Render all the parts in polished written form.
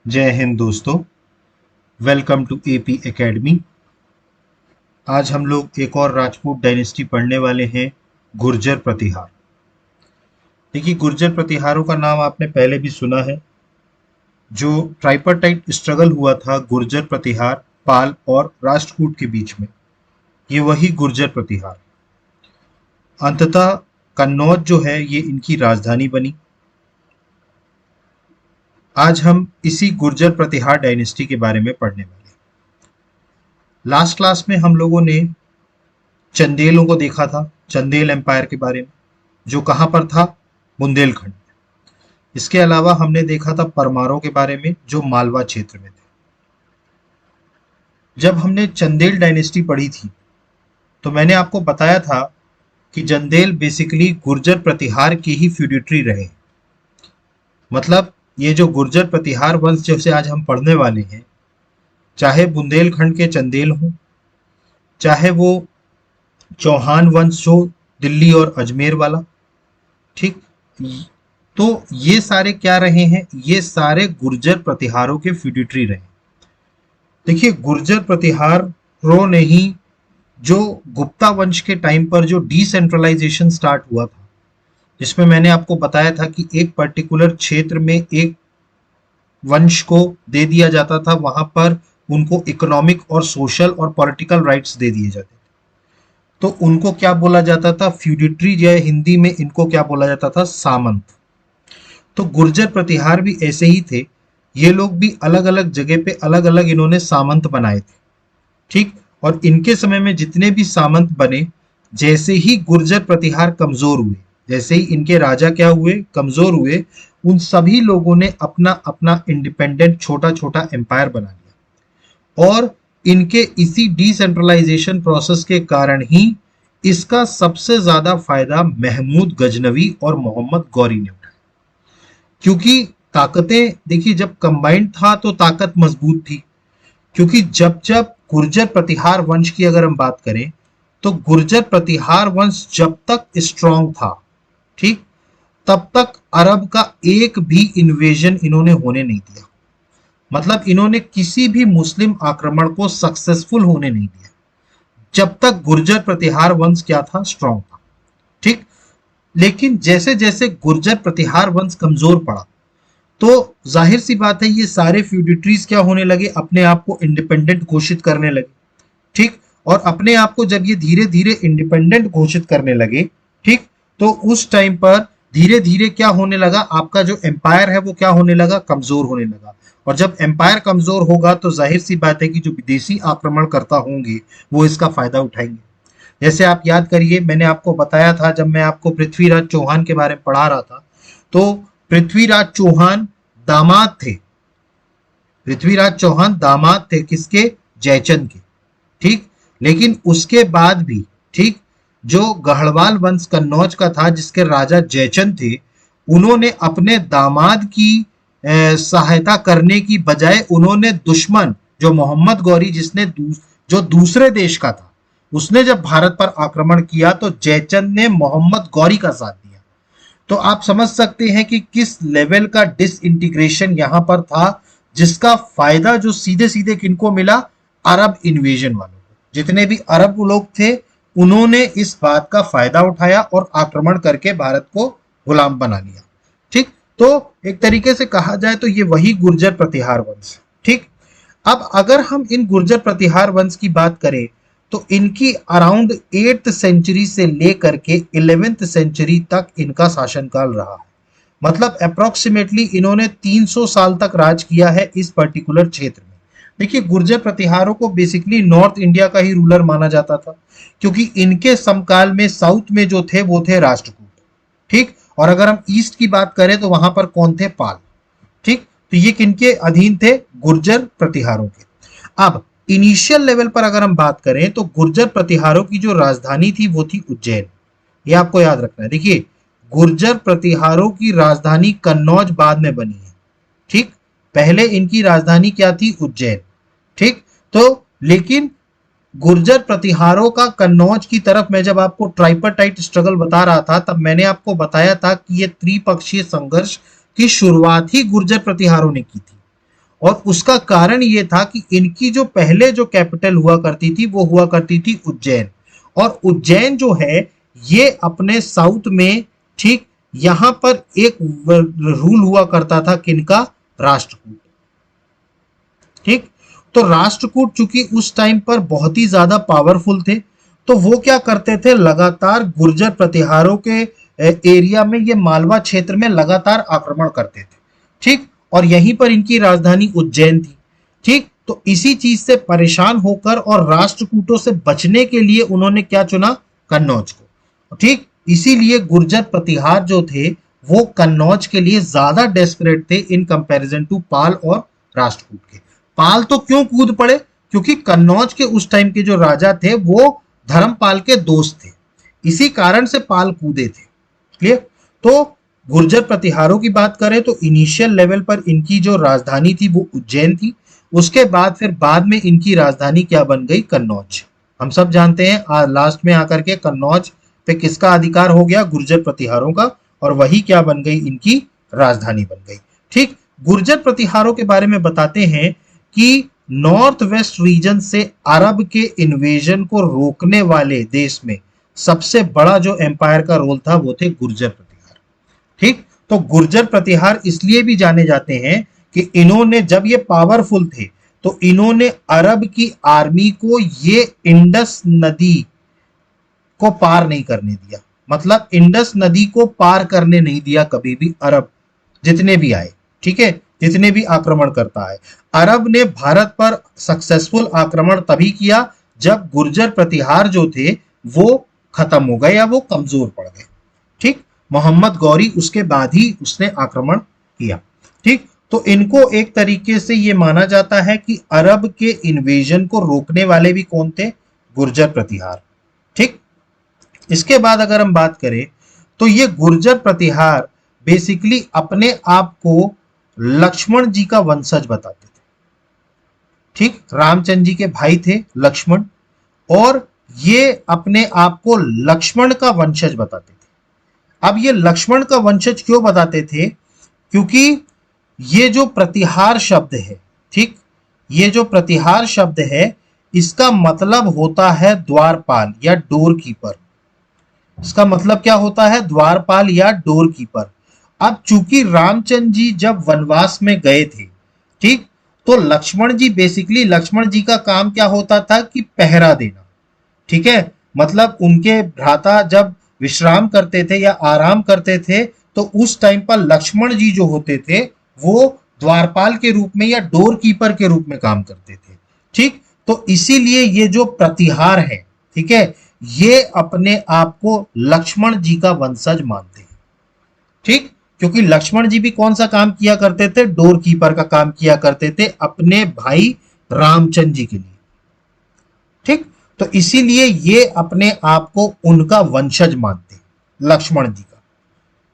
जय हिंद दोस्तों। Welcome to AP academy. आज हम लोग एक और राजपूत डायनेस्टी पढ़ने वाले हैं, गुर्जर प्रतिहार। देखिए, गुर्जर प्रतिहारों का नाम आपने पहले भी सुना है। जो ट्राइपार्टाइट स्ट्रगल हुआ था गुर्जर प्रतिहार पाल और राष्ट्रकूट के बीच में, ये वही गुर्जर प्रतिहार। अंततः कन्नौज जो है ये इनकी राजधानी बनी। आज हम इसी गुर्जर प्रतिहार डायनेस्टी के बारे में पढ़ने वाले हैं। लास्ट क्लास में हम लोगों ने चंदेलों को देखा था, चंदेल एम्पायर के बारे में, जो कहाँ पर था, बुंदेलखंड में। इसके अलावा हमने देखा था परमारों के बारे में, जो मालवा क्षेत्र में थे। जब हमने चंदेल डायनेस्टी पढ़ी थी तो मैंने आपको बताया था कि चंदेल बेसिकली गुर्जर प्रतिहार के ही फ्यूडिटरी रहे। मतलब ये जो गुर्जर प्रतिहार वंश जैसे आज हम पढ़ने वाले हैं, चाहे बुंदेलखंड के चंदेल हों, चाहे वो चौहान वंश हो दिल्ली और अजमेर वाला, ठीक, तो ये सारे क्या रहे हैं, ये सारे गुर्जर प्रतिहारों के फ्यूडिटरी रहे। देखिए, गुर्जर प्रतिहारों ने ही जो गुप्ता वंश के टाइम पर जो डिसेंट्रलाइजेशन स्टार्ट हुआ था, जिसमें मैंने आपको बताया था कि एक पर्टिकुलर क्षेत्र में एक वंश को दे दिया जाता था, वहां पर उनको इकोनॉमिक और सोशल और पॉलिटिकल राइट्स दे दिए जाते थे। तो उनको क्या बोला जाता था, फ्यूडिटरी, या हिंदी में इनको क्या बोला जाता था, सामंत। तो गुर्जर प्रतिहार भी ऐसे ही थे। ये लोग भी अलग अलग जगह पे अलग अलग इन्होंने सामंत बनाए थे, ठीक। और इनके समय में जितने भी सामंत बने, जैसे ही गुर्जर प्रतिहार कमजोर हुए, जैसे ही इनके राजा क्या हुए, कमजोर हुए, उन सभी लोगों ने अपना अपना इंडिपेंडेंट छोटा छोटा एम्पायर बना लिया। और इनके इसी डिसेंट्रलाइजेशन प्रोसेस के कारण ही इसका सबसे ज्यादा फायदा महमूद गजनवी और मोहम्मद गौरी ने उठाया। क्योंकि ताकतें, देखिए, जब कंबाइंड था तो ताकत मजबूत थी। क्योंकि जब जब गुर्जर प्रतिहार वंश की अगर हम बात करें, तो गुर्जर प्रतिहार वंश जब तक स्ट्रांग था, ठीक, तब तक अरब का एक भी इन्वेजन इन्होंने होने नहीं दिया। मतलब इन्होंने किसी भी मुस्लिम आक्रमण को सक्सेसफुल होने नहीं दिया, जब तक गुर्जर प्रतिहार वंश क्या था, स्ट्रांग था, ठीक। लेकिन जैसे जैसे गुर्जर प्रतिहार वंश कमजोर पड़ा, तो जाहिर सी बात है ये सारे फ्यूडिटरीज क्या होने लगे, अपने आप को इंडिपेंडेंट घोषित करने लगे, ठीक। और अपने आप को जब ये धीरे धीरे इंडिपेंडेंट घोषित करने लगे, ठीक, तो उस टाइम पर धीरे धीरे क्या होने लगा, आपका जो एम्पायर है वो क्या होने लगा, कमजोर होने लगा। और जब एम्पायर कमजोर होगा तो जाहिर सी बात है कि जो विदेशी आक्रमणकर्ता होंगे वो इसका फायदा उठाएंगे। जैसे आप याद करिए, मैंने आपको बताया था जब मैं आपको पृथ्वीराज चौहान के बारे में पढ़ा रहा था, तो पृथ्वीराज चौहान दामाद थे। पृथ्वीराज चौहान दामाद थे किसके, जयचंद के, ठीक। लेकिन उसके बाद भी, ठीक, जो गढ़वाल वंश कन्नौज का था जिसके राजा जयचंद थे, उन्होंने अपने दामाद की सहायता करने की बजाय उन्होंने दुश्मन जो मोहम्मद गौरी, जिसने जो दूसरे देश का था, उसने जब भारत पर आक्रमण किया तो जयचंद ने मोहम्मद गौरी का साथ दिया। तो आप समझ सकते हैं कि किस लेवल का डिसइंटीग्रेशन यहां पर था, जिसका फायदा जो सीधे सीधे किनको मिला, अरब इन्वेजन वालों को। जितने भी अरब लोग थे उन्होंने इस बात का फायदा उठाया और आक्रमण करके भारत को गुलाम बना लिया, ठीक। तो एक तरीके से कहा जाए तो ये वही गुर्जर प्रतिहार वंश, ठीक। अब अगर हम इन गुर्जर प्रतिहार वंश की बात करें तो इनकी अराउंड 8th सेंचुरी से लेकर के 11th सेंचुरी तक इनका शासनकाल रहा है। मतलब अप्रोक्सीमेटली इन्होंने 300 साल तक राज किया है इस पर्टिकुलर क्षेत्र में। देखिए, गुर्जर प्रतिहारों को बेसिकली नॉर्थ इंडिया का ही रूलर माना जाता था, क्योंकि इनके समकाल में साउथ में जो थे वो थे राष्ट्रकूट, ठीक। और अगर हम ईस्ट की बात करें तो वहां पर कौन थे, पाल, ठीक। तो ये किनके अधीन थे, गुर्जर प्रतिहारों के। अब इनिशियल लेवल पर अगर हम बात करें तो गुर्जर प्रतिहारों की जो राजधानी थी वो थी उज्जैन। ये आपको याद रखना है। देखिए, गुर्जर प्रतिहारों की राजधानी कन्नौज बाद में बनी है, ठीक। पहले इनकी राजधानी क्या थी, उज्जैन, ठीक। तो लेकिन गुर्जर प्रतिहारों का कन्नौज की तरफ, मैं जब आपको ट्राइपार्टाइट स्ट्रगल बता रहा था तब मैंने आपको बताया था कि ये त्रिपक्षीय संघर्ष की शुरुआत ही गुर्जर प्रतिहारों ने की थी। और उसका कारण ये था कि इनकी जो पहले जो कैपिटल हुआ करती थी वो हुआ करती थी उज्जैन, और उज्जैन जो है ये अपने साउथ में, ठीक यहां पर एक रूल हुआ करता था किनका, राष्ट्रकूट। ठीक, तो राष्ट्रकूट चूंकि उस टाइम पर बहुत ही ज्यादा पावरफुल थे, तो वो क्या करते थे, लगातार गुर्जर प्रतिहारों के एरिया में, ये मालवा क्षेत्र में लगातार आक्रमण करते थे। ठीक, और यहीं पर इनकी राजधानी उज्जैन थी। ठीक, तो इसी चीज से परेशान होकर और राष्ट्रकूटों से बचने के लिए उन्होंने क्या चुना, कन्नौज को। ठीक, इसीलिए गुर्जर प्रतिहार जो थे वो कन्नौज के लिए ज्यादा डेस्परेट थे इन कंपैरिजन टू पाल और राष्ट्रकूट के। पाल तो क्यों कूद पड़े, क्योंकि कन्नौज के उस टाइम के जो राजा थे वो धर्मपाल के दोस्त थे, इसी कारण से पाल कूदे थे। क्लियर। तो गुर्जर प्रतिहारों की बात करें तो इनिशियल लेवल पर इनकी जो राजधानी थी वो उज्जैन थी, उसके बाद फिर बाद में इनकी राजधानी क्या बन गई, कन्नौज। हम सब जानते हैं लास्ट में आकर के कन्नौज पे किसका अधिकार हो गया, गुर्जर प्रतिहारों का, और वही क्या बन गई, इनकी राजधानी बन गई। ठीक, गुर्जर प्रतिहारों के बारे में बताते हैं कि नॉर्थ वेस्ट रीजन से अरब के इन्वेजन को रोकने वाले देश में सबसे बड़ा जो एम्पायर का रोल था वो थे गुर्जर प्रतिहार। ठीक, तो गुर्जर प्रतिहार इसलिए भी जाने जाते हैं कि इन्होंने, जब ये पावरफुल थे, तो इन्होंने अरब की आर्मी को ये इंडस नदी को पार नहीं करने दिया, मतलब इंडस नदी को पार करने नहीं दिया कभी भी अरब, जितने भी आए। ठीक है, जितने भी आक्रमण करता है, अरब ने भारत पर सक्सेसफुल आक्रमण तभी किया जब गुर्जर प्रतिहार जो थे वो खत्म हो गए या वो कमजोर पड़ गए। ठीक, मोहम्मद गौरी उसके बाद ही उसने आक्रमण किया। ठीक, तो इनको एक तरीके से ये माना जाता है कि अरब के इन्वेजन को रोकने वाले भी कौन थे, गुर्जर प्रतिहार। ठीक, इसके बाद अगर हम बात करें तो ये गुर्जर प्रतिहार बेसिकली अपने आप को लक्ष्मण जी का वंशज बताते थे। ठीक, रामचंद्र जी के भाई थे लक्ष्मण, और ये अपने आप को लक्ष्मण का वंशज बताते थे। अब ये लक्ष्मण का वंशज क्यों बताते थे, क्योंकि ये जो प्रतिहार शब्द है, ठीक, ये जो प्रतिहार शब्द है इसका मतलब होता है द्वारपाल या डोर कीपर। इसका मतलब क्या होता है, द्वारपाल या डोर कीपर। अब चूंकि रामचंद्र जी जब वनवास में गए थे, ठीक, तो लक्ष्मण जी, बेसिकली लक्ष्मण जी का काम क्या होता था कि पहरा देना। ठीक है, मतलब उनके भ्राता जब विश्राम करते थे या आराम करते थे तो उस टाइम पर लक्ष्मण जी जो होते थे वो द्वारपाल के रूप में या डोर कीपर के रूप में काम करते थे। ठीक, तो इसीलिए ये जो प्रतिहार है, ठीक है, ये अपने आप को लक्ष्मण जी का वंशज मानते हैं। ठीक, क्योंकि लक्ष्मण जी भी कौन सा काम किया करते थे, डोर कीपर का काम किया करते थे अपने भाई रामचंद्र जी के लिए। ठीक, तो इसीलिए ये अपने आप को उनका वंशज मानते हैं, लक्ष्मण जी का।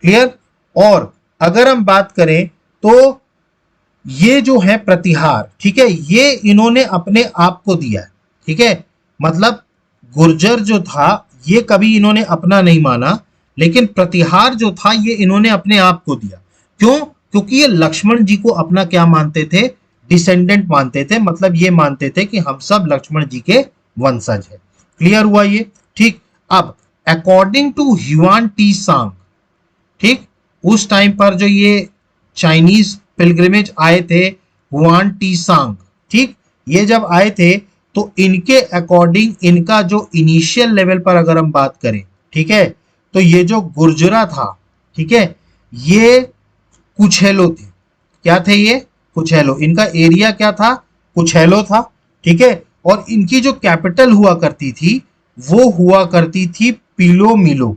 क्लियर। और अगर हम बात करें तो ये जो है प्रतिहार, ठीक है, ये इन्होंने अपने आप को दिया है। ठीक है, मतलब गुर्जर जो था ये कभी इन्होंने अपना नहीं माना, लेकिन प्रतिहार जो था ये इन्होंने अपने आप को दिया। क्यों, क्योंकि ये लक्ष्मण जी को अपना क्या मानते थे, डिसेंडेंट मानते थे, मतलब ये मानते थे कि हम सब लक्ष्मण जी के वंशज है। क्लियर हुआ ये। ठीक, अब अकॉर्डिंग टू ह्युआन टी सांग, ठीक, उस टाइम पर जो ये चाइनीज पिलग्रिमेज आए थे, हुआन टी सांग, ठीक, ये जब आए थे तो इनके अकॉर्डिंग इनका जो इनिशियल लेवल पर अगर हम बात करें, ठीक है, तो ये जो गुर्जरा था, ठीक है, ये कुछेलो थे। क्या थे ये, कुछेलो। इनका एरिया क्या था, कुछेलो था। ठीक है, और इनकी जो कैपिटल हुआ करती थी वो हुआ करती थी पीलो मिलो।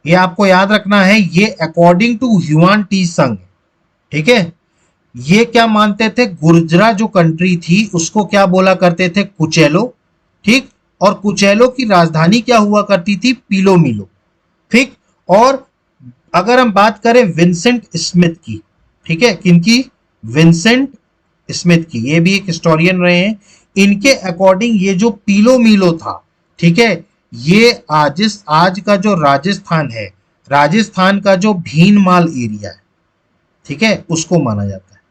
ये आपको याद रखना है, ये अकॉर्डिंग टू ह्युआन टी संग। ठीक है, ये क्या मानते थे, गुर्जरा जो कंट्री थी उसको क्या बोला करते थे, कुचेलो। ठीक, और कुचेलो की राजधानी क्या हुआ करती थी, पीलो मिलो। ठीक, और अगर हम बात करें विंसेंट स्मिथ की, ठीक है, किनकी, विंसेंट स्मिथ की, ये भी एक हिस्टोरियन रहे हैं। इनके अकॉर्डिंग ये जो पीलो मिलो था, ठीक है, ये आज का जो राजस्थान है, राजस्थान का जो भीनमाल एरिया है, ठीक है, उसको माना जाता है।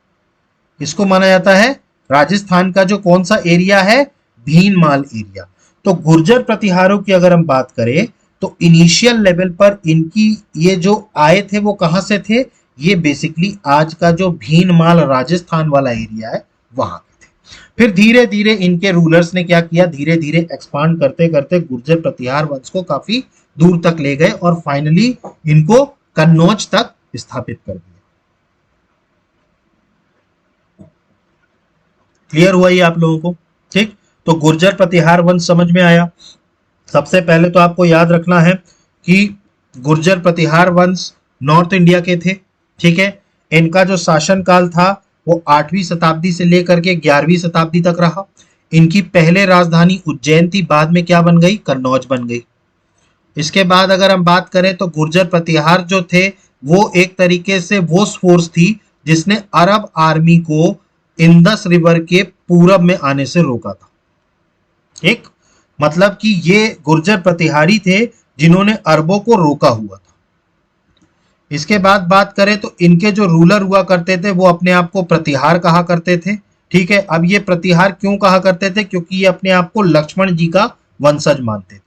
इसको माना जाता है राजस्थान का जो कौन सा एरिया है, भीनमाल एरिया। तो गुर्जर प्रतिहारों की अगर हम बात करें तो इनिशियल लेवल पर इनकी ये जो आए थे वो कहां से थे, ये बेसिकली आज का जो भीनमाल राजस्थान वाला एरिया है वहां पे थे। फिर धीरे धीरे इनके रूलर्स ने क्या किया, धीरे धीरे एक्सपांड करते करते गुर्जर प्रतिहार वंश को काफी दूर तक ले गए और फाइनली इनको कन्नौज तक स्थापित कर दिया। क्लियर हुआ ये आप लोगों को? ठीक, तो गुर्जर प्रतिहार वंश समझ में आया। सबसे पहले तो आपको याद रखना है कि गुर्जर प्रतिहार वंश नॉर्थ इंडिया के थे। ठीक है, इनका जो शासन काल था वो 8वीं शताब्दी से लेकर के 11वीं शताब्दी तक रहा। इनकी पहले राजधानी उज्जैन थी, बाद में क्या बन गई, कन्नौज बन गई। इसके बाद अगर हम बात करें तो गुर्जर प्रतिहार जो थे वो एक तरीके से वो फोर्स थी जिसने अरब आर्मी को इंदस रिवर के पूरब में आने से रोका था। ठीक, मतलब कि ये गुर्जर प्रतिहारी थे जिन्होंने अरबों को रोका हुआ था। इसके बाद बात करें तो इनके जो रूलर हुआ करते थे वो अपने आप को प्रतिहार कहा करते थे। ठीक है, अब ये प्रतिहार क्यों कहा करते थे, क्योंकि ये अपने आप को लक्ष्मण जी का वंशज मानते थे।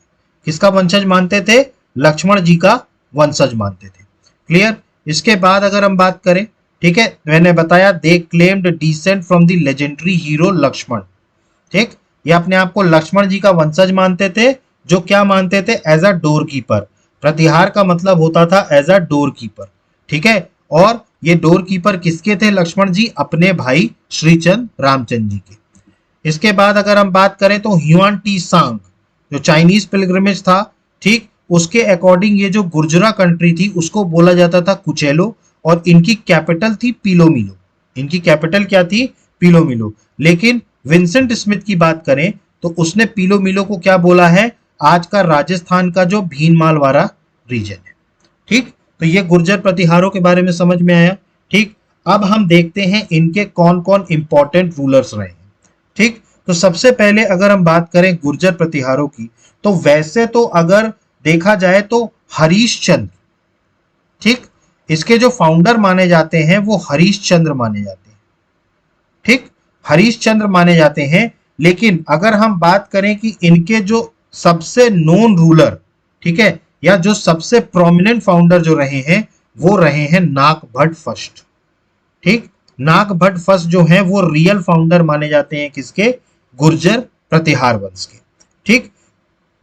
किसका वंशज मानते थे, लक्ष्मण जी का वंशज मानते थे। क्लियर। इसके बाद अगर हम बात करें, ठीक है, मैंने बताया they claimed descent from the legendary hero Lakshman. ठीक, ये अपने आप को लक्ष्मण जी का वंशज मानते थे, जो क्या मानते थे, एज अ डोर कीपर। प्रतिहार का मतलब होता था एज अ डोर कीपर। ठीक है, और ये डोर कीपर किसके थे, लक्ष्मण जी अपने भाई श्रीचंद रामचंद्र जी के। इसके बाद अगर हम बात करें तो ह्यूआन टी सांग जो चाइनीज पिलग्रिमेज था, ठीक, उसके अकॉर्डिंग ये जो गुर्जरा कंट्री थी उसको बोला जाता था कुचेलो और इनकी कैपिटल थी पिलोमिलो। इनकी कैपिटल क्या थी, पिलोमिलो। लेकिन विंसेंट स्मिथ की बात करें तो उसने पिलोमिलो को क्या बोला है, आज का राजस्थान का जो भीनमाल वाला रीजन है। ठीक, तो ये गुर्जर प्रतिहारों के बारे में समझ में आया। ठीक, अब हम देखते हैं इनके कौन कौन इंपॉर्टेंट रूलर्स रहे हैं। ठीक, तो सबसे पहले अगर हम बात करें गुर्जर प्रतिहारों की तो वैसे तो अगर देखा जाए तो हरीश चंद्र, ठीक, इसके जो फाउंडर माने जाते हैं वो हरीश चंद्र माने जाते हैं। ठीक, हरीश चंद्र माने जाते हैं। लेकिन अगर हम बात करें कि इनके जो सबसे नोन रूलर, ठीक है, या जो सबसे प्रोमिनेंट फाउंडर जो रहे हैं वो रहे हैं नाग भट्ट फर्स्ट। ठीक, नाग भट्ट फर्स्ट जो है वो रियल फाउंडर माने जाते हैं किसके, गुर्जर प्रतिहार वंश के। ठीक,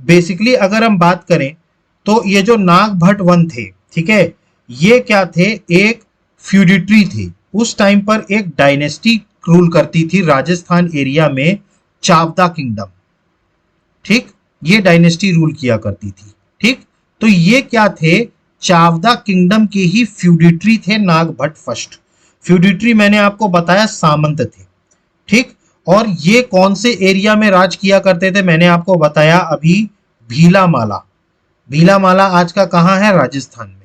बेसिकली अगर हम बात करें तो ये जो नाग भट्ट वन थे, ठीक है, ये क्या थे, एक फ्यूडिटरी थे। उस टाइम पर एक डायनेस्टी रूल करती थी राजस्थान एरिया में, चावदा किंगडम। ठीक, ये डायनेस्टी रूल किया करती थी। ठीक, तो ये क्या थे, चावदा किंगडम के ही फ्यूडिटरी थे नाग भट्ट फर्स्ट। फ्यूडिटरी मैंने आपको बताया सामंत थे। ठीक, और ये कौन से एरिया में राज किया करते थे, मैंने आपको बताया अभी, भीलामाला। भीलामाला आज का कहां है, राजस्थान में।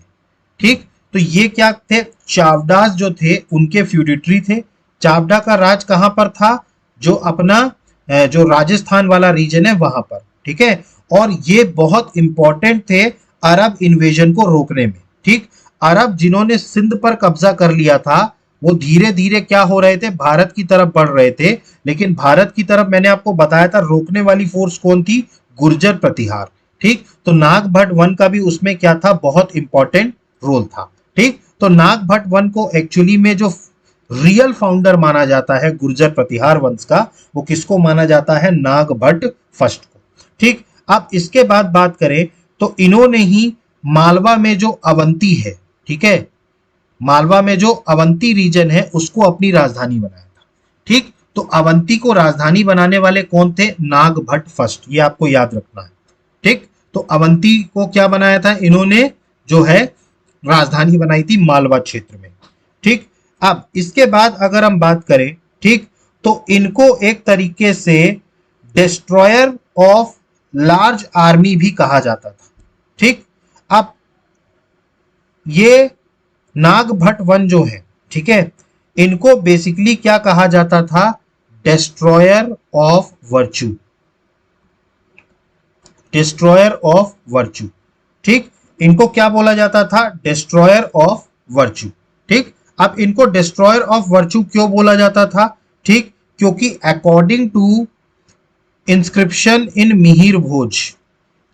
ठीक, तो ये क्या थे, चावडास जो थे उनके फ्यूडिटरी थे। चावडा का राज कहां पर था, जो अपना जो राजस्थान वाला रीजन है वहां पर। ठीक है, और ये बहुत इंपॉर्टेंट थे अरब इन्वेजन को रोकने में। ठीक, अरब जिन्होंने सिंध पर कब्जा कर लिया था वो धीरे धीरे क्या हो रहे थे, भारत की तरफ बढ़ रहे थे। लेकिन भारत की तरफ मैंने आपको बताया था रोकने वाली फोर्स कौन थी, गुर्जर प्रतिहार। ठीक, तो नाग भट्ट वन का भी उसमें क्या था, बहुत इंपॉर्टेंट रोल था। ठीक, तो नाग भट्ट वन को एक्चुअली में जो रियल फाउंडर माना जाता है गुर्जर प्रतिहार वंश का, वो किसको माना जाता है, नाग भट्ट फर्स्ट को। ठीक, अब इसके बाद बात करें तो इन्होंने ही मालवा में जो अवंती है, ठीक है, मालवा में जो अवंती रीजन है उसको अपनी राजधानी बनाया था। ठीक, तो अवंती को राजधानी बनाने वाले कौन थे, नाग भट्ट फर्स्ट, ये आपको याद रखना है। ठीक, तो अवंती को क्या बनाया था इन्होंने, जो है राजधानी बनाई थी मालवा क्षेत्र में। ठीक, अब इसके बाद अगर हम बात करें, ठीक, तो इनको एक तरीके से डिस्ट्रॉयर ऑफ लार्ज आर्मी भी कहा जाता था। ठीक, अब ये नाग भट्ट वन जो है, ठीक है, इनको बेसिकली क्या कहा जाता था, destroyer of virtue. Destroyer of virtue. ठीक, इनको क्या बोला जाता था, डिस्ट्रॉयर ऑफ वर्च्यू। ठीक, अब इनको डिस्ट्रॉयर ऑफ वर्च्यू क्यों बोला जाता था? ठीक, क्योंकि according to inscription in Mihir Bhoj,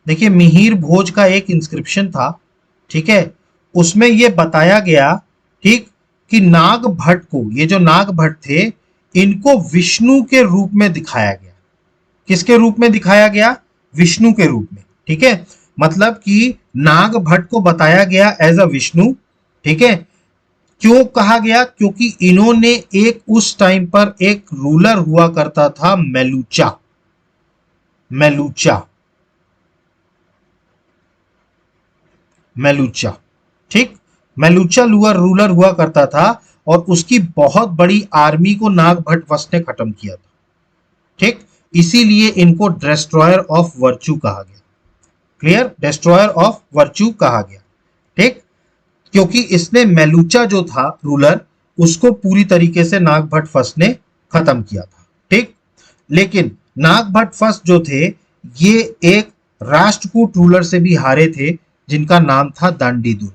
देखिए मिहिर भोज का एक इंस्क्रिप्शन था, ठीक है, उसमें ये बताया गया, ठीक, कि नाग भट्ट को, ये जो नाग भट्ट थे, इनको विष्णु के रूप में दिखाया गया। किसके रूप में दिखाया गया? विष्णु के रूप में, ठीक है। मतलब कि नाग भट्ट को बताया गया एज अ विष्णु, ठीक है। क्यों कहा गया? क्योंकि इन्होंने एक उस टाइम पर एक रूलर हुआ करता था मेलूचा, मेलूचा, मेलूचा, ठीक, मेलूचा रूलर हुआ करता था और उसकी बहुत बड़ी आर्मी को नाग भट्ट वस्त ने खत्म किया था, ठीक। इसीलिए इनको डिस्ट्रॉयर ऑफ वर्च्यू कहा गया। क्लियर? डिस्ट्रॉयर ऑफ वर्च्यू कहा गया, ठीक, क्योंकि इसने मेलूचा जो था रूलर, उसको पूरी तरीके से नाग भट्ट फर्स्ट ने खत्म किया था, ठीक। लेकिन नाग भट्ट फर्स्ट जो थे, ये एक राष्ट्रकूट रूलर से भी हारे थे, जिनका नाम था दांडी दुर्ग।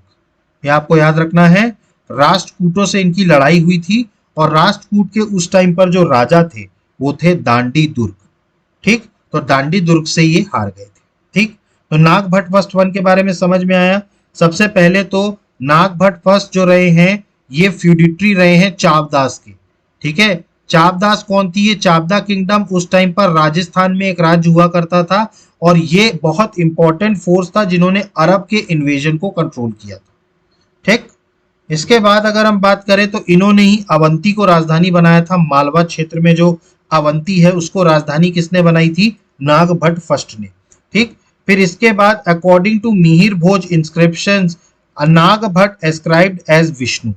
ये आपको याद रखना है, राष्ट्रकूटों से इनकी लड़ाई हुई थी और राष्ट्रकूट के उस टाइम पर जो राजा थे वो थे दांडी दुर्ग, ठीक। तो दांडी दुर्ग से ये हार गए थे, ठीक। तो नाग भट्ट फर्स्ट वन के बारे में समझ में आया। सबसे पहले तो नाग भट्ट फर्स्ट जो रहे हैं, ये फ्यूडिटरी रहे हैं चापदास के, ठीक है। चापदास कौन थी? ये चापदा किंगडम उस टाइम पर राजस्थान में एक राज्य हुआ करता था और ये बहुत इंपॉर्टेंट फोर्स था जिन्होंने अरब के इन्वेजन को कंट्रोल किया था, ठीक। इसके बाद अगर हम बात करें तो इन्होंने ही अवंती को राजधानी बनाया था। मालवा क्षेत्र में जो अवंती है उसको राजधानी किसने बनाई थी? नाग भट्ट फर्स्ट ने, ठीक। फिर इसके बाद according to Mihir Bhoj inscriptions, Nag Bhatt ascribed as Vishnu,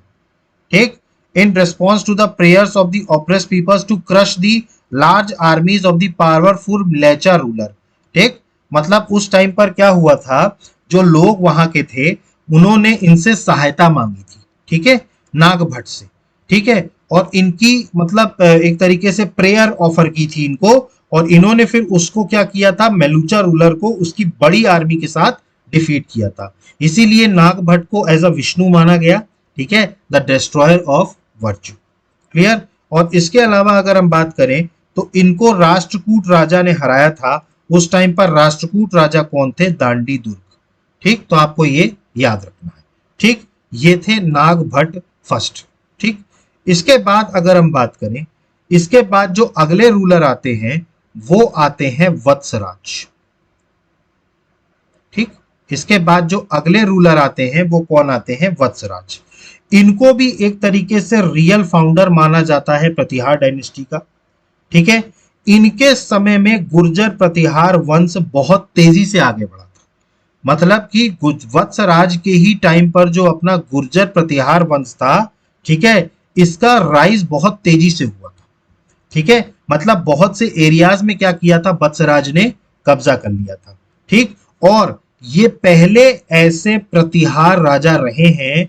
ठीक, in response to the prayers of the oppressed peoples to crush the large armies of the powerful लेचा रूलर, ठीक। मतलब उस टाइम पर क्या हुआ था, जो लोग वहां के थे उन्होंने इनसे सहायता मांगी थी, ठीक है, नाग भट्ट से, ठीक है, और इनकी मतलब एक तरीके से प्रेयर ऑफर की थी इनको, और इन्होंने फिर उसको क्या किया था, मेलूचा रूलर को उसकी बड़ी आर्मी के साथ डिफीट किया था। इसीलिए नाग भट्ट को एज अ विष्णु माना गया, ठीक है, the destroyer of virtue. Clear? और इसके अलावा अगर हम बात करें तो इनको राष्ट्रकूट राजा ने हराया था। उस टाइम पर राष्ट्रकूट राजा कौन थे? दांडी दुर्ग, ठीक। तो आपको ये याद रखना है, ठीक। ये थे नाग भट्ट फर्स्ट, ठीक। इसके बाद अगर हम बात करें, इसके बाद जो अगले रूलर आते हैं वो आते हैं वत्सराज, ठीक। इसके बाद जो अगले रूलर आते हैं वो कौन आते हैं? वत्सराज। इनको भी एक तरीके से रियल फाउंडर माना जाता है प्रतिहार डायनेस्टी का, ठीक है। इनके समय में गुर्जर प्रतिहार वंश बहुत तेजी से आगे बढ़ा था। मतलब कि वत्सराज के ही टाइम पर जो अपना गुर्जर प्रतिहार वंश था, ठीक है, इसका राइज बहुत तेजी से हुआ था, ठीक है। मतलब बहुत से एरियाज में क्या किया था, वत्सराज ने कब्जा कर लिया था, ठीक। और ये पहले ऐसे प्रतिहार राजा रहे हैं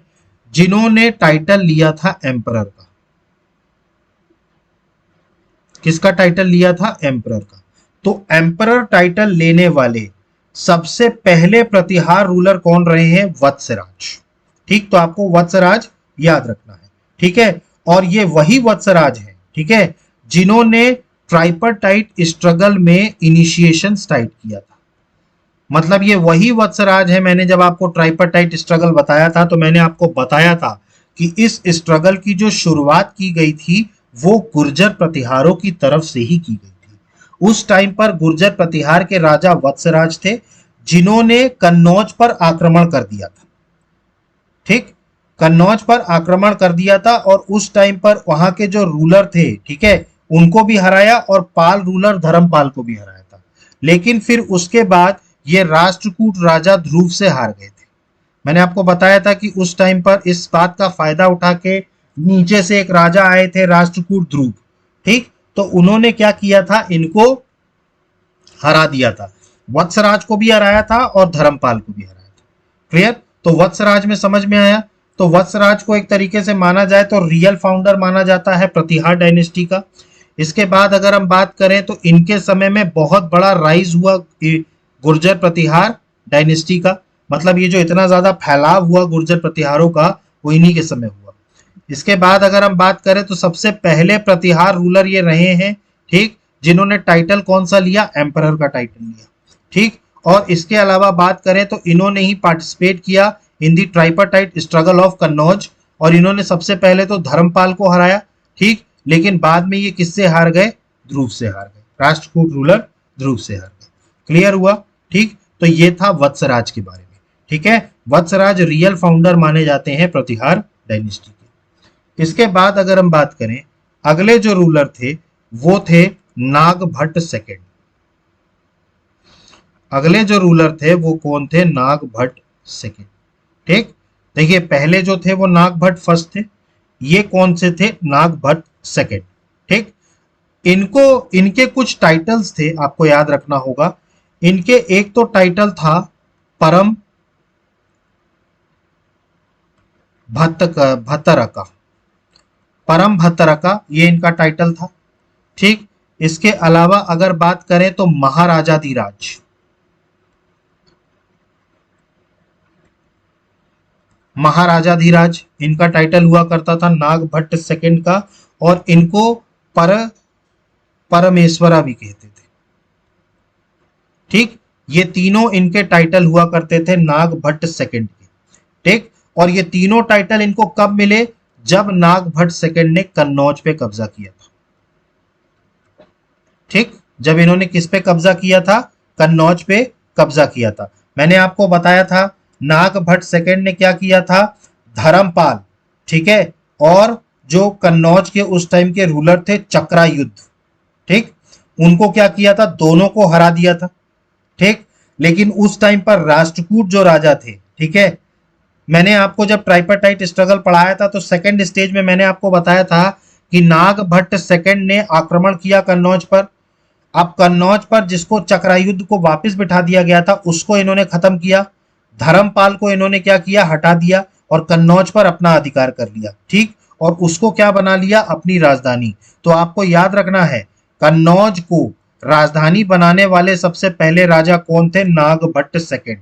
जिन्होंने टाइटल लिया था एम्परर का। किसका टाइटल लिया था? एम्परर का। तो एम्परर टाइटल लेने वाले सबसे पहले प्रतिहार रूलर कौन रहे हैं? वत्सराज, ठीक। तो आपको वत्सराज याद रखना है, ठीक है। और ये वही वत्सराज है, ठीक है, जिन्होंने ट्राइपर्टाइट स्ट्रगल में इनिशिएशन स्टार्ट किया था। मतलब ये वही वत्सराज है। मैंने जब आपको ट्राइपर्टाइट स्ट्रगल बताया था तो मैंने आपको बताया था कि इस स्ट्रगल की जो शुरुआत की गई थी वो गुर्जर प्रतिहारों की तरफ से ही की गई थी। उस टाइम पर गुर्जर प्रतिहार के राजा वत्सराज थे जिन्होंने कन्नौज पर आक्रमण कर दिया था, ठीक। कन्नौज पर आक्रमण कर दिया था और उस टाइम पर वहां के जो रूलर थे, ठीक है, उनको भी हराया और पाल रूलर धर्मपाल को भी हराया था। लेकिन फिर उसके बाद ये राष्ट्रकूट राजा ध्रुव से हार गए थे। मैंने आपको बताया था कि उस टाइम पर इस बात का फायदा उठा के नीचे से एक राजा आए थे राष्ट्रकूट ध्रुव, ठीक। तो उन्होंने क्या किया था, इनको हरा दिया था। वत्सराज को भी हराया था और धर्मपाल को भी हराया था। क्लियर? तो वत्सराज में समझ में आया। तो वत्सराज को एक तरीके से माना जाए तो रियल फाउंडर माना जाता है प्रतिहार डायनेस्टी का। इसके बाद अगर हम बात करें तो इनके समय में बहुत बड़ा राइज हुआ गुर्जर प्रतिहार डायनेस्टी का। मतलब ये जो इतना ज्यादा फैलाव हुआ गुर्जर प्रतिहारों का वो इन्हीं के समय हुआ। इसके बाद अगर हम बात करें तो सबसे पहले प्रतिहार रूलर ये रहे हैं, ठीक, जिन्होंने टाइटल कौन सा लिया, एम्परर का टाइटल लिया, ठीक। और इसके अलावा बात करें तो इन्होंने ही पार्टिसिपेट किया इन दी ट्राइपार्टाइट स्ट्रगल ऑफ कन्नौज, और इन्होंने सबसे पहले तो धर्मपाल को हराया, ठीक, लेकिन बाद में ये किससे हार गए, ध्रुव से हार गए, राष्ट्रकूट रूलर ध्रुव से हार गए। क्लियर हुआ, ठीक। तो ये था वत्सराज के बारे में, ठीक है। वत्सराज रियल फाउंडर माने जाते हैं प्रतिहार डायनेस्टी के। इसके बाद अगर हम बात करें, अगले जो रूलर थे वो थे नागभट्ट सेकंड। अगले जो रूलर थे वो कौन थे, नागभट्ट सेकंड, ठीक। देखिए पहले जो थे वो नागभट्ट फर्स्ट थे, ये कौन से थे, नागभट्ट सेकंड, ठीक। इनको इनके कुछ टाइटल्स थे, आपको याद रखना होगा। इनके एक तो टाइटल था परम भत्तरका, परम भत्तरका, ये इनका टाइटल था, ठीक। इसके अलावा अगर बात करें तो महाराजाधिराज, महाराजाधिराज इनका टाइटल हुआ करता था नागभट्ट सेकंड का, और इनको परमेश्वरा भी कहते थे, ठीक। ये तीनों इनके टाइटल हुआ करते थे नागभट्ट सेकंड के, ठीक। और ये तीनों टाइटल इनको कब मिले, जब नागभट्ट सेकंड ने कन्नौज पे कब्जा किया था, ठीक। जब इन्होंने किस पे कब्जा किया था, कन्नौज पे कब्जा किया था। मैंने आपको बताया था नागभट्ट सेकंड ने क्या किया था, धर्मपाल, ठीक है, और जो कन्नौज के उस टाइम के रूलर थे चक्रायुद्ध, ठीक, उनको क्या किया था, दोनों को हरा दिया था, ठीक। लेकिन उस टाइम पर राष्ट्रकूट जो राजा थे, ठीक है, मैंने आपको जब ट्राइपार्टाइट स्ट्रगल पढ़ाया था तो सेकंड स्टेज में मैंने आपको बताया था कि नागभट्ट सेकंड ने आक्रमण किया कन्नौज पर। अब कन्नौज पर जिसको चक्रायुद्ध को वापस बिठा दिया गया था उसको इन्होंने खत्म किया, धर्मपाल को इन्होंने क्या किया, हटा दिया, और कन्नौज पर अपना अधिकार कर लिया, ठीक। और उसको क्या बना लिया, अपनी राजधानी। तो आपको याद रखना है कन्नौज को राजधानी बनाने वाले सबसे पहले राजा कौन थे, नागभट्ट सेकंड,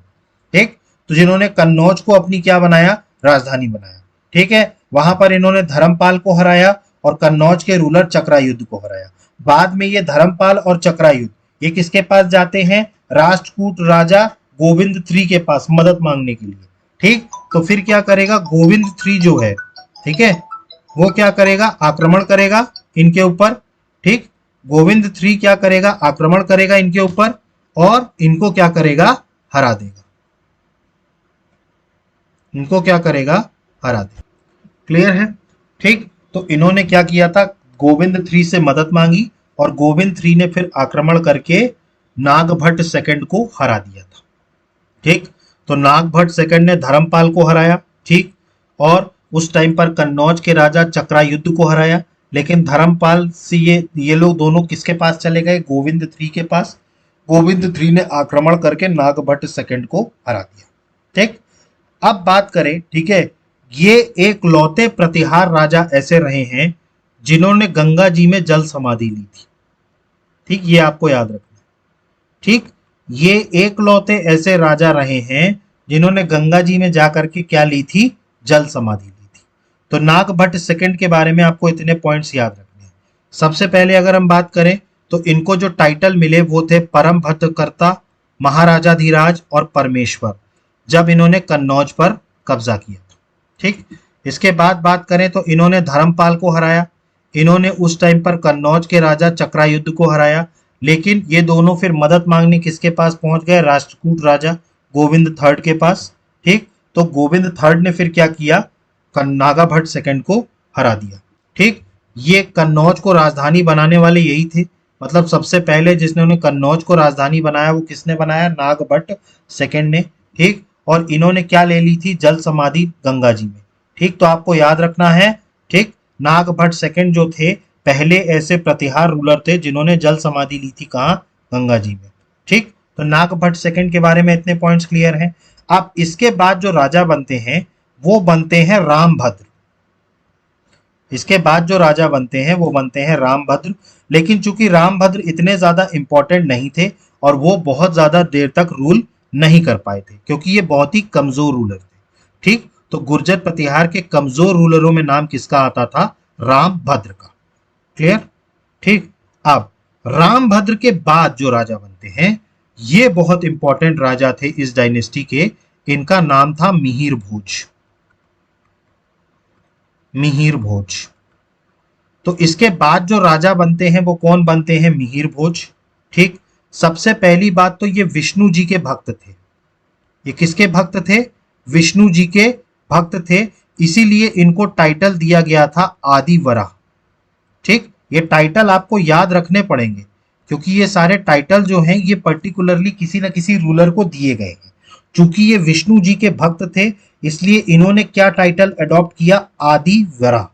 ठीक। तो जिन्होंने कन्नौज को अपनी क्या बनाया, राजधानी बनाया, ठीक है। वहां पर इन्होंने धर्मपाल को हराया और कन्नौज के रूलर चक्रायुद्ध को हराया। बाद में ये धर्मपाल और चक्रायुद्ध ये किसके पास जाते हैं, राष्ट्रकूट राजा गोविंद III के पास मदद मांगने के लिए, ठीक। तो फिर क्या करेगा, गोविंद III जो है, ठीक है, वो क्या करेगा, आक्रमण करेगा इनके ऊपर, ठीक। गोविंद III क्या करेगा, आक्रमण करेगा इनके ऊपर और इनको क्या करेगा, हरा देगा, इनको क्या करेगा, हरा देगा। क्लियर है, ठीक। तो इन्होंने क्या किया था, गोविंद III से मदद मांगी और गोविंद III ने फिर आक्रमण करके नागभट्ट सेकंड को हरा दिया था, ठीक। तो नागभट्ट सेकंड ने धर्मपाल को हराया, ठीक, और उस टाइम पर कन्नौज के राजा चक्रायुद्ध को हराया। लेकिन धर्मपाल से ये लोग दोनों किसके पास चले गए, गोविंद III के पास। गोविंद III ने आक्रमण करके नागभट्ट सेकंड को हरा दिया, ठीक। अब बात करें, ठीक है, ये एक लौते प्रतिहार राजा ऐसे रहे हैं जिन्होंने गंगा जी में जल समाधि ली थी, ठीक, ये आपको याद रखना, ठीक। ये एक लौते ऐसे राजा रहे हैं जिन्होंने गंगा जी में जाकर के क्या ली थी, जल समाधि ली थी। तो नागभट्ट सेकंड के बारे में आपको इतने पॉइंट्स याद रखने हैं। सबसे पहले अगर हम बात करें तो इनको जो टाइटल मिले वो थे परम भट्टकर्ता, महाराजाधिराज और परमेश्वर, जब इन्होंने कन्नौज पर कब्जा किया था, ठीक। इसके बाद बात करें तो इन्होंने धर्मपाल को हराया, इन्होंने उस टाइम पर कन्नौज के राजा चक्रायुद्ध को हराया। लेकिन ये दोनों फिर मदद मांगने किसके पास पहुंच गए, राष्ट्रकूट राजा गोविंद III के पास, ठीक। तो गोविंद III ने फिर क्या किया, नागभट्ट सेकंड को हरा दिया, ठीक। ये कन्नौज को राजधानी बनाने वाले यही थे, मतलब सबसे पहले जिसने कन्नौज को राजधानी बनाया वो किसने बनाया, नागभट्ट सेकंड ने, ठीक। और इन्होंने क्या ले ली थी, जल समाधि गंगा जी में, ठीक। तो आपको याद रखना है, ठीक, नागभट्ट सेकंड जो थे पहले ऐसे प्रतिहार रूलर थे जिन्होंने जल समाधि ली थी, कहाँ, गंगा जी में, ठीक। तो नागभट्ट सेकंड के बारे में इतने पॉइंट्स क्लियर हैं। अब इसके बाद जो राजा बनते हैं वो बनते हैं रामभद्र। इसके बाद जो राजा बनते हैं वो बनते हैं रामभद्र। लेकिन चूंकि रामभद्र इतने ज्यादा इंपॉर्टेंट नहीं थे और वो बहुत ज्यादा देर तक रूल नहीं कर पाए थे क्योंकि ये बहुत ही कमजोर रूलर थे, ठीक। तो तो गुर्जर प्रतिहार के कमजोर रूलरों में नाम किसका आता था? रामभद्र का। क्लियर? ठीक। अब रामभद्र के बाद जो राजा बनते हैं ये बहुत इंपॉर्टेंट राजा थे इस डायनेस्टी के। इनका नाम था मिहिर भोज। मिहिर भोज। तो इसके बाद जो राजा बनते हैं वो कौन बनते हैं? मिहिर भोज। ठीक। सबसे पहली बात तो ये विष्णु जी के भक्त थे। ये किसके भक्त थे? विष्णु जी के भक्त थे, इसीलिए इनको टाइटल दिया गया था आदिवरा। ठीक। ये टाइटल आपको याद रखने पड़ेंगे क्योंकि ये सारे टाइटल जो हैं ये पर्टिकुलरली किसी न किसी रूलर को दिए गए हैं। चूंकि ये विष्णु जी के भक्त थे इसलिए इन्होंने क्या टाइटल अडॉप्ट किया? आदिवरा।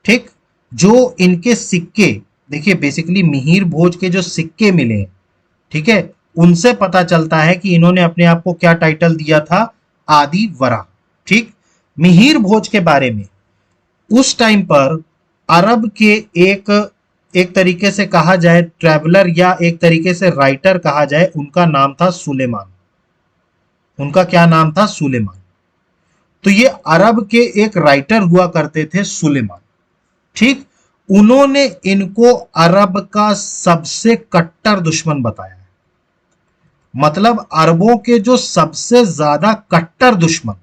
ठीक। जो इनके सिक्के देखिए, बेसिकली मिहिर भोज के जो सिक्के मिले हैं, ठीक है, उनसे पता चलता है कि इन्होंने अपने आप को क्या टाइटल दिया था? आदिवरा। ठीक। मिहिर भोज के बारे में उस टाइम पर अरब के एक तरीके से कहा जाए ट्रैवलर या एक तरीके से राइटर कहा जाए, उनका नाम था सुलेमान। उनका क्या नाम था? सुलेमान। तो ये अरब के एक राइटर हुआ करते थे सुलेमान। ठीक। उन्होंने इनको अरब का सबसे कट्टर दुश्मन बताया है। मतलब अरबों के जो सबसे ज्यादा कट्टर दुश्मन।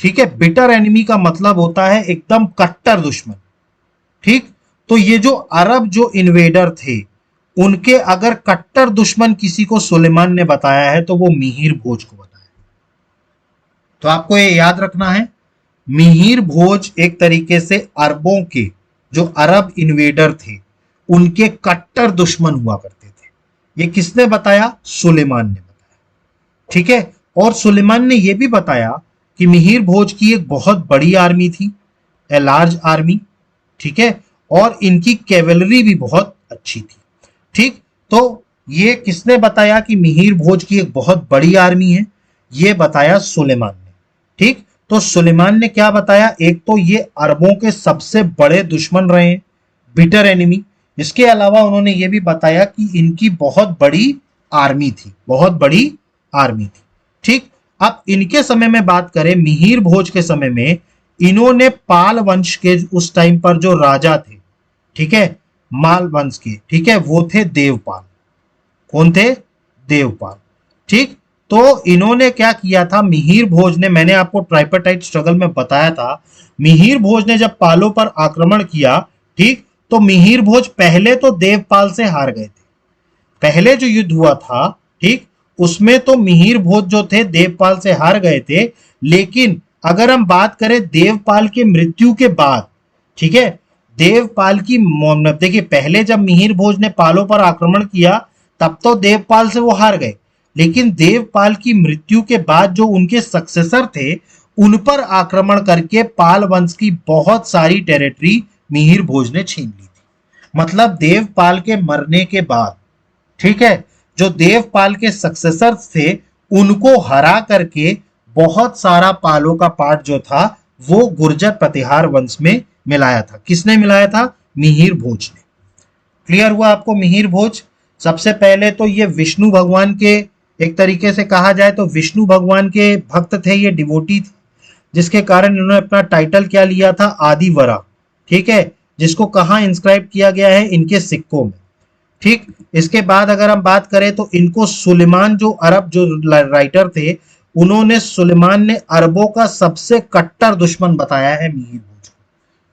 ठीक है। बिटर एनिमी का मतलब होता है एकदम कट्टर दुश्मन। ठीक। तो ये जो अरब जो इन्वेडर थे उनके अगर कट्टर दुश्मन किसी को सुलेमान ने बताया है तो वो मिहिर भोज को बताया। तो आपको ये याद रखना है, मिहिर भोज एक तरीके से अरबों के जो अरब इन्वेडर थे उनके कट्टर दुश्मन हुआ करते थे। ये किसने बताया? सुलेमान ने बताया। ठीक है। और सुलेमान ने यह भी बताया कि मिहिर भोज की एक बहुत बड़ी आर्मी थी, ए लार्ज आर्मी। ठीक है। और इनकी कैवलरी भी बहुत अच्छी थी। ठीक। तो ये किसने बताया कि मिहिर भोज की एक बहुत बड़ी आर्मी है? ये बताया सुलेमान ने। ठीक। तो सुलेमान ने क्या बताया? एक तो ये अरबों के सबसे बड़े दुश्मन रहे हैं, बिटर एनिमी। इसके अलावा उन्होंने ये भी बताया कि इनकी बहुत बड़ी आर्मी थी, बहुत बड़ी आर्मी थी। ठीक। अब इनके समय में बात करें, मिहिर भोज के समय में इन्होंने पाल वंश के उस टाइम पर जो राजा थे, ठीक है, माल वंश के, ठीक है, वो थे देवपाल। कौन थे? देवपाल। ठीक। तो इन्होंने क्या किया था? मिहिर भोज ने, मैंने आपको ट्राइपार्टाइट स्ट्रगल में बताया था, मिहिर भोज ने जब पालों पर आक्रमण किया, ठीक, तो मिहिर भोज पहले तो देवपाल से हार गए थे। पहले जो युद्ध हुआ था, ठीक, उसमें तो मिहिर भोज जो थे देवपाल से हार गए थे। लेकिन अगर हम बात करें देवपाल की मृत्यु के बाद, ठीक है, देवपाल की देखिए, पहले जब मिहिर भोज ने पालों पर आक्रमण किया तब तो देवपाल से वो हार गए, लेकिन देवपाल की मृत्यु के बाद जो उनके सक्सेसर थे उन पर आक्रमण करके पाल वंश की बहुत सारी टेरिटरी मिहिर भोज ने छीन ली थी। मतलब देवपाल के मरने के बाद, ठीक है, जो देवपाल के सक्सेसर थे उनको हरा करके बहुत सारा पालों का पार्ट जो था वो गुर्जर प्रतिहार वंश में मिलाया था। किसने मिलाया था? मिहिर भोज ने। क्लियर हुआ आपको? मिहिर भोज सबसे पहले तो ये विष्णु भगवान के, एक तरीके से कहा जाए तो विष्णु भगवान के भक्त थे, ये डिवोटी थे, जिसके कारण इन्होंने अपना टाइटल क्या लिया था? आदिवरा। ठीक है। जिसको कहाँ इंस्क्राइब किया गया है? इनके सिक्कों में। ठीक। इसके बाद अगर हम बात करें तो इनको सुलेमान, जो अरब जो राइटर थे, उन्होंने सुलेमान ने अरबों का सबसे कट्टर दुश्मन बताया है मिहिर भोज को।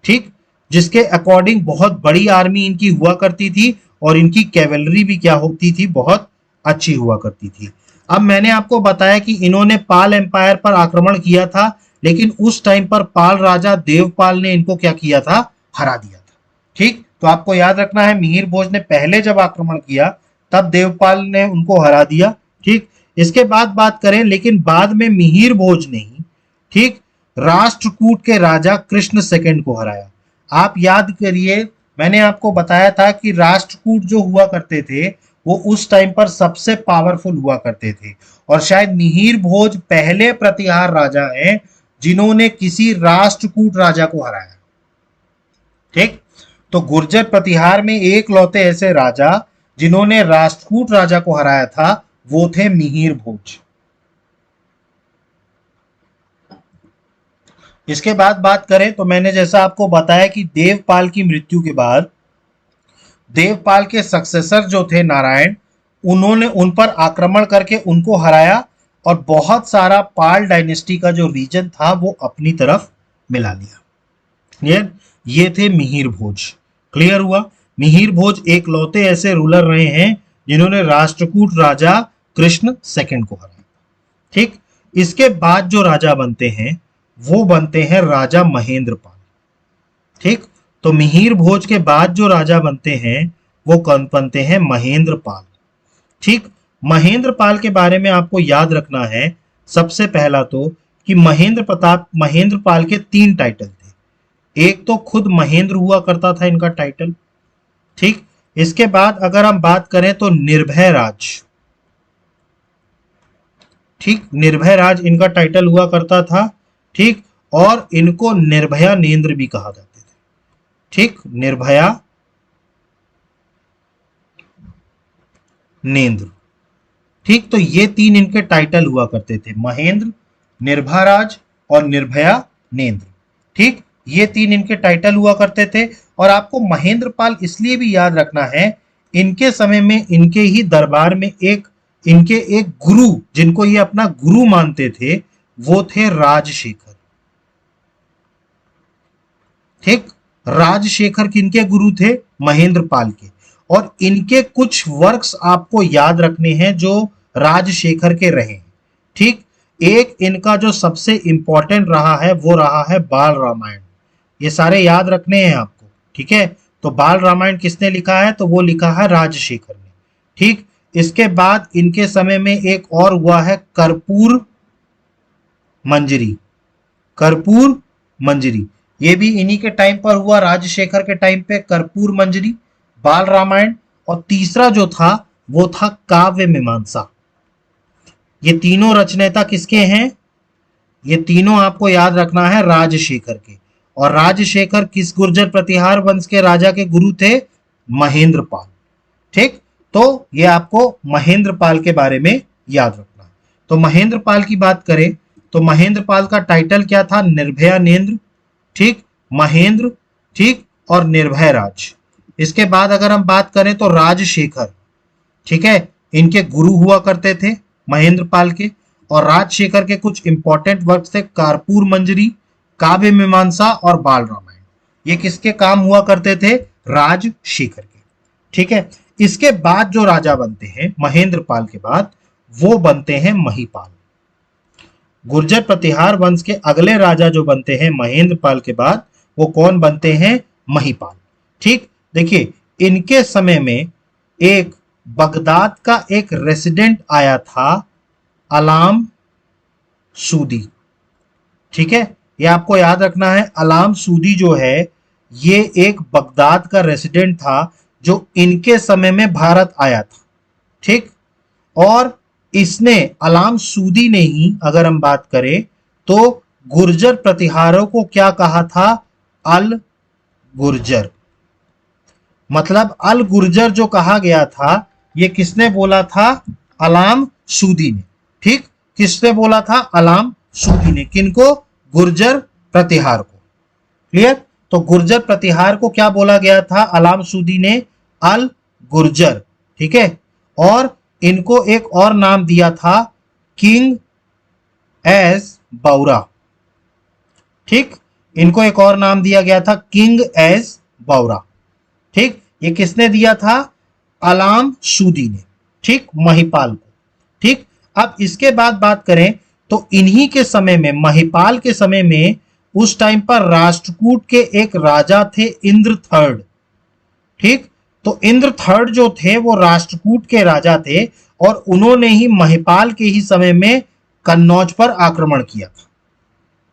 ठीक। जिसके अकॉर्डिंग बहुत बड़ी आर्मी इनकी हुआ करती थी और इनकी कैवलरी भी क्या होती थी? बहुत अच्छी हुआ करती थी। अब मैंने आपको बताया कि इन्होंने पाल एम्पायर पर आक्रमण किया था, लेकिन उस टाइम पर पाल राजा देवपाल ने इनको क्या किया था? हरा दिया था। ठीक। तो आपको याद रखना है, मिहिर भोज ने पहले जब आक्रमण किया तब देवपाल ने उनको हरा दिया। ठीक। इसके बाद बात करें, लेकिन बाद में मिहिर भोज ने ही, ठीक, राष्ट्रकूट के राजा कृष्ण सेकंड को हराया। आप याद करिए, मैंने आपको बताया था कि राष्ट्रकूट जो हुआ करते थे वो उस टाइम पर सबसे पावरफुल हुआ करते थे, और शायद मिहिर भोज पहले प्रतिहार राजा हैं जिन्होंने किसी राष्ट्रकूट राजा को हराया। ठीक। तो गुर्जर प्रतिहार में एक लौते ऐसे राजा जिन्होंने राष्ट्रकूट राजा को हराया था वो थे मिहिर भोज। इसके बाद बात करें तो मैंने जैसा आपको बताया कि देवपाल की मृत्यु के बाद देवपाल के सक्सेसर जो थे नारायण, उन्होंने उन पर आक्रमण करके उनको हराया और बहुत सारा पाल डायनेस्टी का जो रीजन था वो अपनी तरफ मिला लिया। क्लियर? ये थे मिहिर भोज। क्लियर हुआ? मिहिर भोज एक लौते ऐसे रूलर रहे हैं जिन्होंने राष्ट्रकूट राजा कृष्ण सेकंड को हराया। ठीक, इसके बाद जो राजा बनते हैं वो बनते हैं राजा महेंद्र पाल। ठीक, तो मिहिर भोज के बाद जो राजा बनते हैं वो कौन बनते हैं? महेंद्र पाल। ठीक, महेंद्र पाल के बारे में आपको याद रखना है सबसे पहला तो कि महेंद्र पाल के 3 टाइटल थे। एक तो खुद महेंद्र हुआ करता था इनका टाइटल। ठीक, इसके बाद अगर हम बात करें तो निर्भय राज। ठीक, निर्भय राज इनका टाइटल हुआ करता था। ठीक, और इनको निर्भया नेंद्र भी कहा जाते थे। ठीक, निर्भया नेंद्र। ठीक, तो ये 3 इनके टाइटल हुआ करते थे, महेंद्र, निर्भयराज और निर्भया नेंद्र। ठीक, ये 3 इनके टाइटल हुआ करते थे। और आपको महेंद्र पाल इसलिए भी याद रखना है, इनके समय में इनके ही दरबार में इनके एक गुरु, जिनको ये अपना गुरु मानते थे, वो थे राजशेखर। ठीक, राजशेखर किनके गुरु थे? महेंद्र पाल के। और इनके कुछ वर्क्स आपको याद रखने हैं जो राजशेखर के रहे हैं। ठीक, एक इनका जो सबसे इंपॉर्टेंट रहा है वो रहा है बाल रामायण। ये सारे याद रखने हैं आपको। ठीक है, तो बाल रामायण किसने लिखा है? तो वो लिखा है राजशेखर ने। ठीक, इसके बाद इनके समय में एक और हुआ है कर्पूर मंजरी। कर्पूर मंजरी ये भी इन्हीं के टाइम पर हुआ, राजशेखर के टाइम पे कर्पूर मंजरी, बाल रामायण। और तीसरा जो था वो था काव्य मीमांसा। ये तीनों रचनेता किसके हैं? ये तीनों आपको याद रखना है राजशेखर के। और राजशेखर किस गुर्जर प्रतिहार वंश के राजा के गुरु थे? महेंद्र पाल। ठीक, तो ये आपको महेंद्र पाल के बारे में याद रखना है। तो महेंद्र पाल की बात करें तो महेंद्र पाल का टाइटल क्या था? निर्भया नेंद्र। ठीक, महेंद्र। ठीक, और निर्भय राज। इसके बाद अगर हम बात करें तो राजशेखर, ठीक है, इनके गुरु हुआ करते थे महेंद्र पाल के। और राजशेखर के कुछ इंपॉर्टेंट वर्क थे कर्पूर मंजरी, काव्य मीमांसा और बाल रामायण। ये किसके काम हुआ करते थे? राजशेखर के। ठीक है, इसके बाद जो राजा बनते हैं महेंद्र पाल के बाद वो बनते हैं महिपाल। गुर्जर प्रतिहार वंश के अगले राजा जो बनते हैं महेंद्र पाल के बाद वो कौन बनते हैं? महिपाल। ठीक, देखिए इनके समय में एक बगदाद का एक रेसिडेंट आया था, अलाम सूदी। ठीक है, ये आपको याद रखना है। अलाम सूदी जो है ये एक बगदाद का रेसिडेंट था जो इनके समय में भारत आया था। ठीक, और इसने अलाम सूदी ने ही अगर हम बात करें तो गुर्जर प्रतिहारों को क्या कहा था? अल गुर्जर। मतलब अल गुर्जर जो कहा गया था ये किसने बोला था? अलाम सूदी ने। ठीक, किसने बोला था? अलाम सूदी ने। किनको? गुर्जर प्रतिहार को। क्लियर? तो गुर्जर प्रतिहार को क्या बोला गया था? अलाम सूदी ने अल गुर्जर। ठीक है, और इनको एक और नाम दिया था किंग एज बौरा। ठीक, इनको एक और नाम दिया गया था किंग एज बौरा। ठीक, ये किसने दिया था? अलाम सूदी ने। ठीक, महिपाल को। ठीक, अब इसके बाद बात करें तो इन्हीं के समय में, महिपाल के समय में, उस टाइम पर राष्ट्रकूट के एक राजा थे इंद्र थर्ड। ठीक, तो इंद्र थर्ड जो थे वो राष्ट्रकूट के राजा थे और उन्होंने ही महिपाल के ही समय में कन्नौज पर आक्रमण किया था।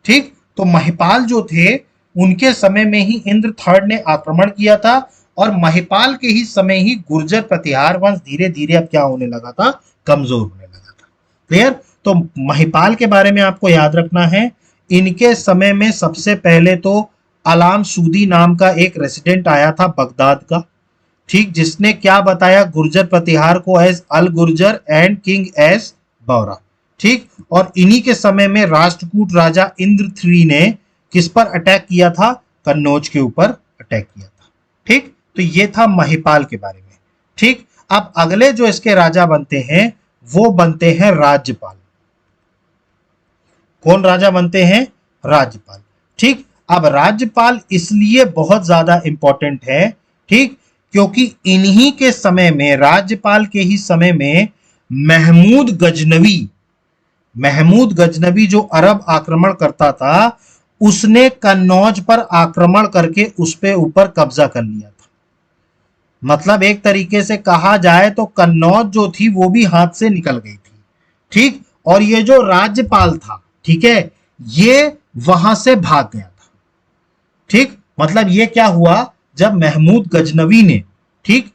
ठीक, तो महिपाल जो थे उनके समय में ही इंद्र थर्ड ने आक्रमण किया था और महिपाल के ही समय ही गुर्जर प्रतिहार वंश धीरे धीरे अब क्या होने लगा था? कमजोर होने लगा था। क्लियर? तो महिपाल के बारे में आपको याद रखना है, इनके समय में सबसे पहले तो अलाम सूदी नाम का एक रेसिडेंट आया था बगदाद का। ठीक, जिसने क्या बताया? गुर्जर प्रतिहार को as Al Gurjar and king as Baura. ठीक, और इन्हीं के समय में राष्ट्रकूट राजा इंद्र थ्री ने किस पर अटैक किया था? कन्नौज के ऊपर अटैक किया था। ठीक, तो ये था महिपाल के बारे में। ठीक, अब अगले जो इसके राजा बनते हैं वो बनते हैं राज्यपाल। कौन राजा बनते हैं? राज्यपाल। ठीक, अब राज्यपाल इसलिए बहुत ज्यादा इंपॉर्टेंट है, ठीक, क्योंकि इन्हीं के समय में, राज्यपाल के ही समय में महमूद गजनवी जो अरब आक्रमण करता था, उसने कन्नौज पर आक्रमण करके उस पे ऊपर कब्जा कर लिया था। मतलब एक तरीके से कहा जाए तो कन्नौज जो थी वो भी हाथ से निकल गई थी। ठीक, और ये जो राज्यपाल था, ठीक है, ये वहां से भाग गया था। ठीक, मतलब ये क्या हुआ, जब महमूद गजनवी ने, ठीक,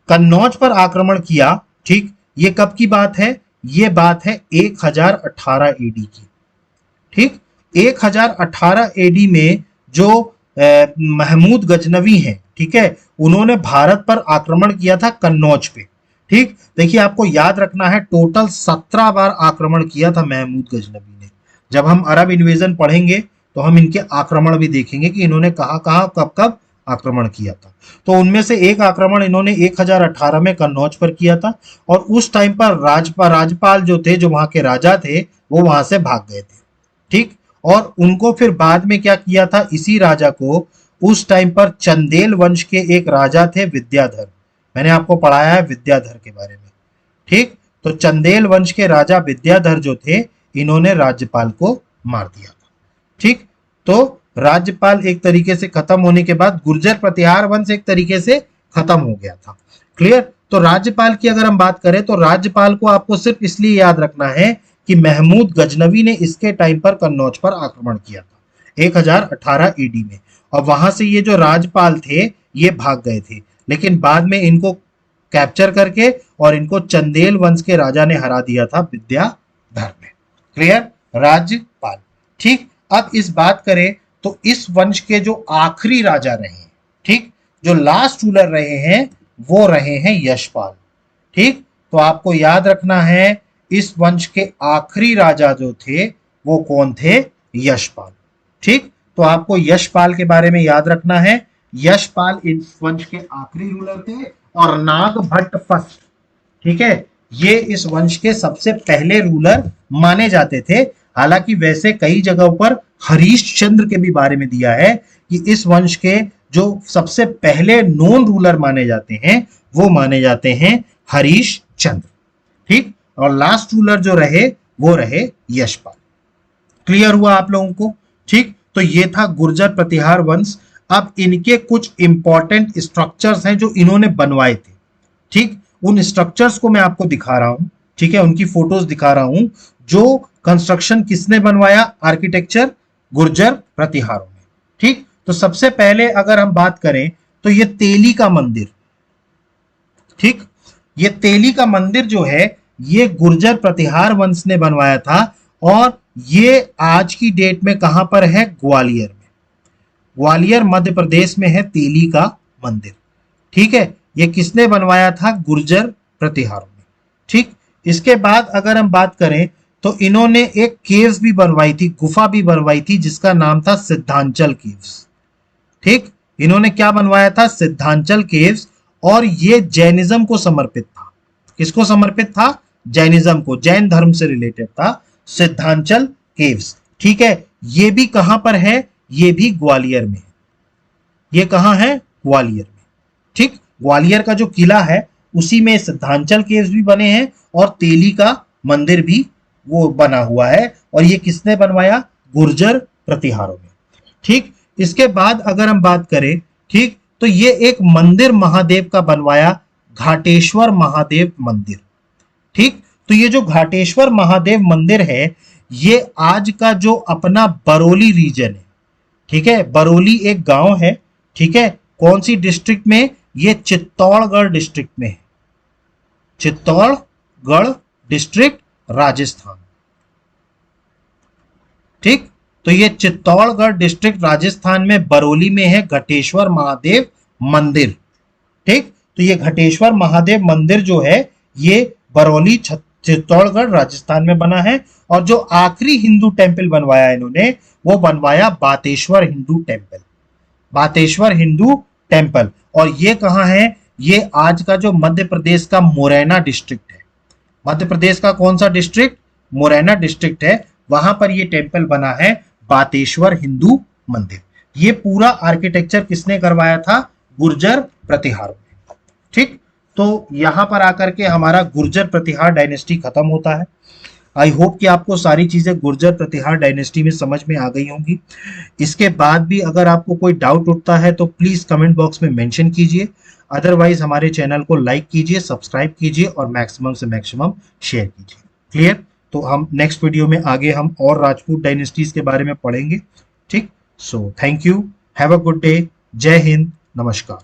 कन्नौज पर आक्रमण किया, ठीक, ये कब की बात है? ये बात है 1018 एडी की। ठीक, 1018 एडी में जो महमूद गजनवी हैं, ठीक है, उन्होंने भारत पर आक्रमण किया था कन्नौज पे। ठीक, देखिए आपको याद रखना है, टोटल 17 बार आक्रमण किया था महमूद गजनवी ने। जब हम अरब इन्वेजन पढ़ेंगे तो हम इनके आक्रमण भी देखेंगे कि इन्होंने कहां कहां कब कब आक्रमण किया था। तो उनमें से एक आक्रमण इन्होंने 1018 में कन्नौज पर किया था, और उस टाइम पर राज्यपाल जो थे, जो वहां के राजा थे, वो वहां से भाग गए थे। ठीक, और उनको फिर बाद में क्या किया था, इसी राजा को उस टाइम पर चंदेल वंश के एक राजा थे विद्याधर, मैंने आपको पढ़ाया है विद्याधर के बारे में। ठीक, तो चंदेल वंश के राजा विद्याधर जो थे, इन्होंने राज्यपाल को मार दिया था। ठीक, तो राज्यपाल एक तरीके से खत्म होने के बाद गुर्जर प्रतिहार वंश एक तरीके से खत्म हो गया था। क्लियर? तो राज्यपाल की अगर हम बात करें तो राज्यपाल को आपको सिर्फ इसलिए याद रखना है कि महमूद गजनवी ने इसके टाइम पर कन्नौज पर आक्रमण किया था 1018 ईडी में, और वहां से ये जो राज्यपाल थे ये भाग गए थे, लेकिन बाद में इनको कैप्चर करके और इनको चंदेल वंश के राजा ने हरा दिया था विद्याधर ने। क्लियर? राज्यपाल। ठीक, अब इस बात करें तो इस वंश के जो आखिरी राजा रहे, ठीक, जो लास्ट रूलर रहे हैं, वो रहे हैं यशपाल। ठीक, तो आपको याद रखना है इस वंश के आखिरी राजा जो थे वो कौन थे? यशपाल। ठीक, तो आपको यशपाल के बारे में याद रखना है। यशपाल इस वंश के आखिरी रूलर थे, और नागभट्ट फर्स्ट, ठीक है, ये इस वंश के सबसे पहले रूलर माने जाते थे। हालांकि वैसे कई जगहों पर हरीश चंद्र के भी बारे में दिया है कि इस वंश के जो सबसे पहले नॉन रूलर माने जाते हैं वो माने जाते हैं हरीश चंद्र। ठीक, और लास्ट रूलर जो रहे वो रहे यशपाल। क्लियर हुआ आप लोगों को? ठीक, तो ये था गुर्जर प्रतिहार वंश। अब इनके कुछ इंपॉर्टेंट स्ट्रक्चर्स हैं जो इन्होंने बनवाए थे। ठीक, उन स्ट्रक्चर्स को मैं आपको दिखा रहा हूं, ठीक है, उनकी फोटोज दिखा रहा हूं। जो कंस्ट्रक्शन किसने बनवाया? आर्किटेक्चर गुर्जर प्रतिहारों में। ठीक, तो सबसे पहले अगर हम बात करें तो ये तेली का मंदिर, ठीक, ये तेली का मंदिर जो है ये गुर्जर प्रतिहार वंश ने बनवाया था, और ये आज की डेट में कहां पर है? ग्वालियर में। ग्वालियर मध्य प्रदेश में है तेली का मंदिर। ठीक है, ये किसने बनवाया था? गुर्जर प्रतिहारों में। ठीक, इसके बाद अगर हम बात करें तो इन्होंने एक केव्स भी बनवाई थी, गुफा भी बनवाई थी, जिसका नाम था सिद्धांचल केव्स। ठीक, इन्होंने क्या बनवाया था? सिद्धांचल केव्स, और ये जैनिज्म को समर्पित था। किसको समर्पित था? जैनिज्म को, जैन धर्म से रिलेटेड था सिद्धांचल केव्स। ठीक है, ये भी कहां पर है? ये भी ग्वालियर में है। ये कहां है? ग्वालियर में। ठीक, ग्वालियर का जो किला है उसी में सिद्धांचल केव्स भी बने हैं, और तेली का मंदिर भी वो बना हुआ है, और ये किसने बनवाया? गुर्जर प्रतिहारों में। ठीक, इसके बाद अगर हम बात करें, ठीक, तो ये एक मंदिर महादेव का बनवाया, घाटेश्वर महादेव मंदिर। ठीक, तो ये जो घाटेश्वर महादेव मंदिर है ये आज का जो अपना बरौली रीजन है, ठीक है, बरौली एक गांव है, ठीक है, कौन सी डिस्ट्रिक्ट में? ये चित्तौड़गढ़ डिस्ट्रिक्ट में है, चित्तौड़गढ़ डिस्ट्रिक्ट, राजस्थान। ठीक, तो ये चित्तौड़गढ़ डिस्ट्रिक्ट राजस्थान में बरौली में है घटेश्वर महादेव मंदिर। ठीक, तो ये घटेश्वर महादेव मंदिर जो है ये बरौली चित्तौड़गढ़ राजस्थान में बना है। और जो आखिरी हिंदू टेम्पल बनवाया इन्होंने वो बनवाया बातेश्वर हिंदू टेम्पल, बातेश्वर हिंदू टेम्पल। और ये कहाँ है? ये आज का जो मध्य प्रदेश का मुरैना डिस्ट्रिक्ट है, मध्य प्रदेश का कौन सा डिस्ट्रिक्ट? मुरैना डिस्ट्रिक्ट है, वहां पर ये टेम्पल बना है, बातेश्वर हिंदू मंदिर। ये पूरा आर्किटेक्चर किसने करवाया था? गुर्जर प्रतिहार में। ठीक, तो यहां पर आकर के हमारा गुर्जर प्रतिहार डायनेस्टी खत्म होता है। आई होप कि आपको सारी चीजें गुर्जर प्रतिहार डायनेस्टी में समझ में आ गई होंगी। इसके बाद भी अगर आपको कोई डाउट उठता है तो प्लीज कमेंट बॉक्स में मेंशन कीजिए। अदरवाइज हमारे चैनल को लाइक कीजिए, सब्सक्राइब कीजिए और मैक्सिमम से मैक्सिमम शेयर कीजिए। क्लियर? तो हम नेक्स्ट वीडियो में आगे हम और राजपूत डायनेस्टीज के बारे में पढ़ेंगे। ठीक, so thank you, have a good day, जय हिंद, नमस्कार।